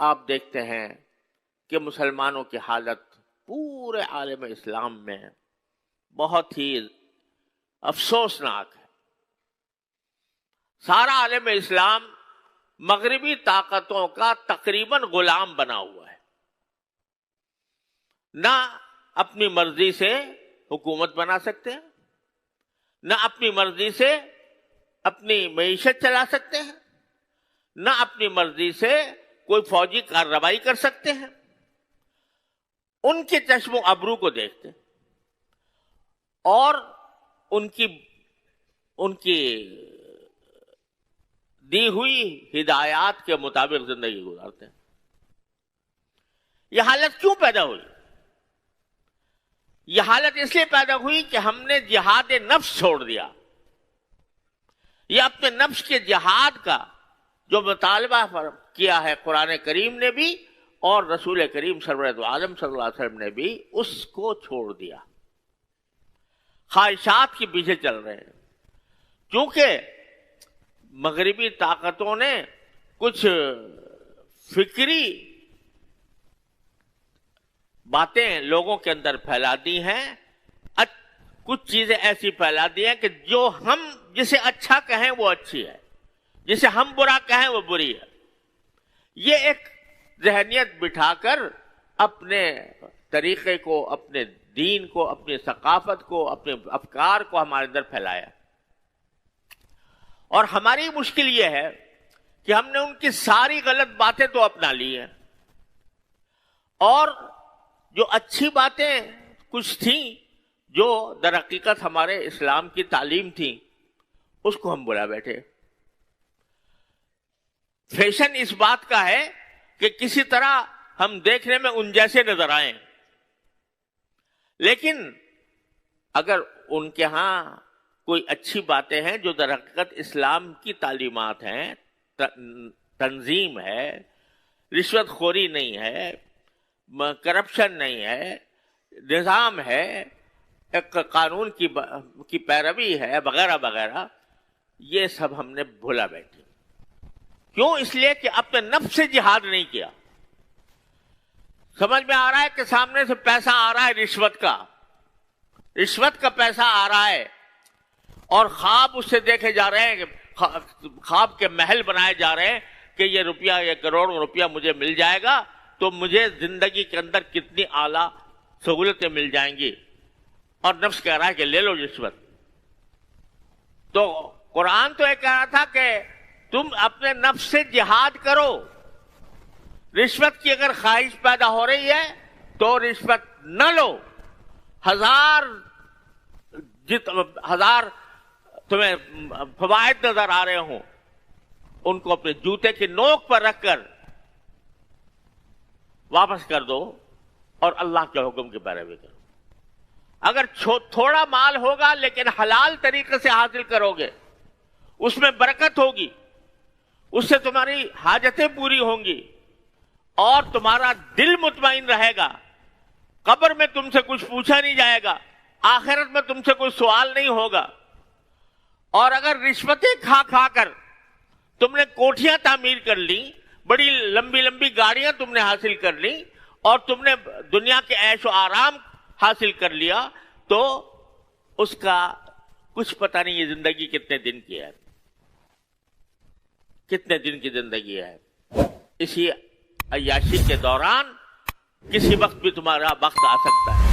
آپ دیکھتے ہیں کہ مسلمانوں کی حالت پورے عالم اسلام میں بہت ہی افسوسناک ہے. سارا عالم اسلام مغربی طاقتوں کا تقریباً غلام بنا ہوا ہے. نہ اپنی مرضی سے حکومت بنا سکتے ہیں، نہ اپنی مرضی سے اپنی معیشت چلا سکتے ہیں، نہ اپنی مرضی سے کوئی فوجی کارروائی کر سکتے ہیں. ان کے چشم و ابرو کو دیکھتے اور ان کی دی ہوئی ہدایات کے مطابق زندگی گزارتے ہیں. یہ حالت کیوں پیدا ہوئی؟ یہ حالت اس لیے پیدا ہوئی کہ ہم نے جہاد نفس چھوڑ دیا. یہ اپنے نفس کے جہاد کا جو مطالبہ کیا ہے قرآن کریم نے بھی اور رسول کریم سرورت عالم صلی اللہ علیہ وسلم نے بھی، اس کو چھوڑ دیا. خواہشات کے پیچھے چل رہے ہیں. کیونکہ مغربی طاقتوں نے کچھ فکری باتیں لوگوں کے اندر پھیلا دی ہیں، کچھ چیزیں ایسی پھیلا دی ہیں کہ جو ہم جسے اچھا کہیں وہ اچھی ہے، جسے ہم برا کہیں وہ بری ہے. یہ ایک ذہنیت بٹھا کر اپنے طریقے کو، اپنے دین کو، اپنی ثقافت کو، اپنے افکار کو ہمارے اندر پھیلایا. اور ہماری مشکل یہ ہے کہ ہم نے ان کی ساری غلط باتیں تو اپنا لی ہیں، اور جو اچھی باتیں کچھ تھیں جو در حقیقت ہمارے اسلام کی تعلیم تھی اس کو ہم بلا بیٹھے. فیشن اس بات کا ہے کہ کسی طرح ہم دیکھنے میں ان جیسے نظر آئیں، لیکن اگر ان کے ہاں کوئی اچھی باتیں ہیں جو در حقیقت اسلام کی تعلیمات ہیں، تنظیم ہے، رشوت خوری نہیں ہے، کرپشن نہیں ہے، نظام ہے، ایک قانون کی پیروی ہے، وغیرہ وغیرہ، یہ سب ہم نے بھولا بیٹھے. کیوں؟ اس لیے کہ اپنے نفس سے جہاد نہیں کیا. سمجھ میں آ رہا ہے کہ سامنے سے پیسہ آ رہا ہے رشوت کا پیسہ آ رہا ہے، اور خواب اس سے دیکھے جا رہے ہیں کہ خواب کے محل بنائے جا رہے ہیں کہ یہ روپیہ، یہ کروڑ روپیہ مجھے مل جائے گا تو مجھے زندگی کے اندر کتنی اعلیٰ سہولتیں مل جائیں گی، اور نفس کہہ رہا ہے کہ لے لو رشوت. تو قرآن تو یہ کہہ رہا تھا کہ تم اپنے نفس سے جہاد کرو. رشوت کی اگر خواہش پیدا ہو رہی ہے تو رشوت نہ لو. ہزار تمہیں فوائد نظر آ رہے ہوں، ان کو اپنے جوتے کی نوک پر رکھ کر واپس کر دو اور اللہ کے حکم کی پیروی کرو. اگر تھوڑا مال ہوگا لیکن حلال طریقے سے حاصل کرو گے، اس میں برکت ہوگی، اس سے تمہاری حاجتیں پوری ہوں گی اور تمہارا دل مطمئن رہے گا. قبر میں تم سے کچھ پوچھا نہیں جائے گا، آخرت میں تم سے کوئی سوال نہیں ہوگا. اور اگر رشوتیں کھا کھا کر تم نے کوٹھیاں تعمیر کر لی، بڑی لمبی لمبی گاڑیاں تم نے حاصل کر لی، اور تم نے دنیا کے عیش و آرام حاصل کر لیا، تو اس کا کچھ پتہ نہیں یہ زندگی کتنے دن کی ہے، کتنے دن کی زندگی ہے. اسی عیاشی کے دوران کسی وقت بھی تمہارا وقت آ سکتا ہے.